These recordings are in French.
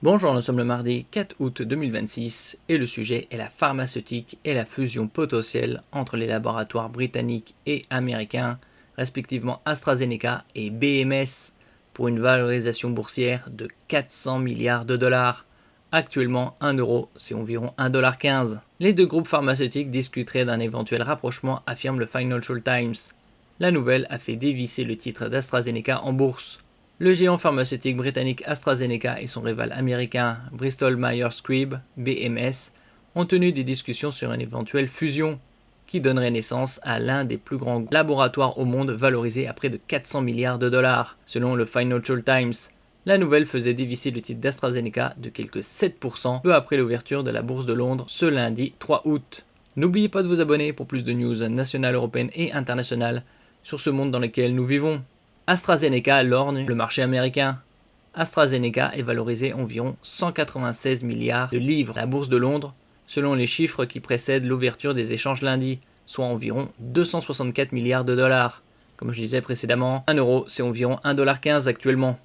Bonjour, nous sommes le mardi 4 août 2026 et le sujet est la pharmaceutique et la fusion potentielle entre les laboratoires britanniques et américains, respectivement AstraZeneca et BMS, pour une valorisation boursière de 400 milliards de dollars. Actuellement, 1 euro, c'est environ 1,15 $. Les deux groupes pharmaceutiques discuteraient d'un éventuel rapprochement, affirme le Financial Times. La nouvelle a fait dévisser le titre d'AstraZeneca en bourse. Le géant pharmaceutique britannique AstraZeneca et son rival américain Bristol Myers Squibb, BMS, ont tenu des discussions sur une éventuelle fusion qui donnerait naissance à l'un des plus grands laboratoires au monde valorisé à près de 400 milliards de dollars, selon le Financial Times. La nouvelle faisait dévisser le titre d'AstraZeneca de quelques 7% peu après l'ouverture de la bourse de Londres ce lundi 3 août. N'oubliez pas de vous abonner pour plus de news nationales, européennes et internationales sur ce monde dans lequel nous vivons. AstraZeneca lorgne le marché américain. AstraZeneca est valorisé environ 196 milliards de livres à la bourse de Londres, selon les chiffres qui précèdent l'ouverture des échanges lundi, soit environ 264 milliards de dollars. Comme je disais précédemment, 1 euro, c'est environ 1,15 $ actuellement.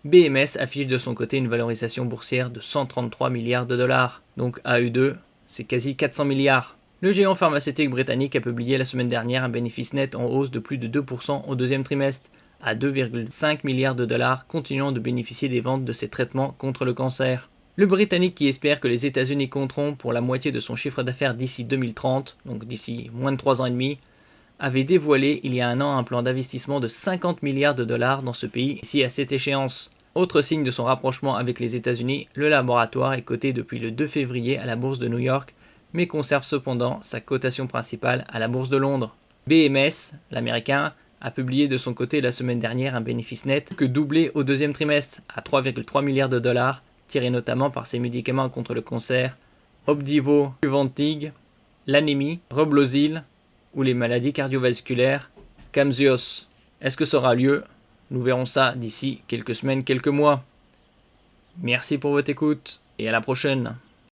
BMS affiche de son côté une valorisation boursière de 133 milliards de dollars, donc à eux deux, c'est quasi 400 milliards. Le géant pharmaceutique britannique a publié la semaine dernière un bénéfice net en hausse de plus de 2% au deuxième trimestre, à 2,5 milliards de dollars, continuant de bénéficier des ventes de ses traitements contre le cancer. Le Britannique, qui espère que les États-Unis compteront pour la moitié de son chiffre d'affaires d'ici 2030, donc d'ici moins de 3 ans et demi, avait dévoilé il y a un an un plan d'investissement de 50 milliards de dollars dans ce pays ici à cette échéance. Autre signe de son rapprochement avec les États-Unis, le laboratoire est coté depuis le 2 février à la bourse de New York, mais conserve cependant sa cotation principale à la bourse de Londres. BMS, l'américain, a publié de son côté la semaine dernière un bénéfice net que doublé au deuxième trimestre à 3,3 milliards de dollars, tiré notamment par ses médicaments contre le cancer, Opdivo, Qvantig, l'anémie, Reblozyl ou les maladies cardiovasculaires, Camzyos. Est-ce que ça aura lieu? Nous verrons ça d'ici quelques semaines, quelques mois. Merci pour votre écoute et à la prochaine.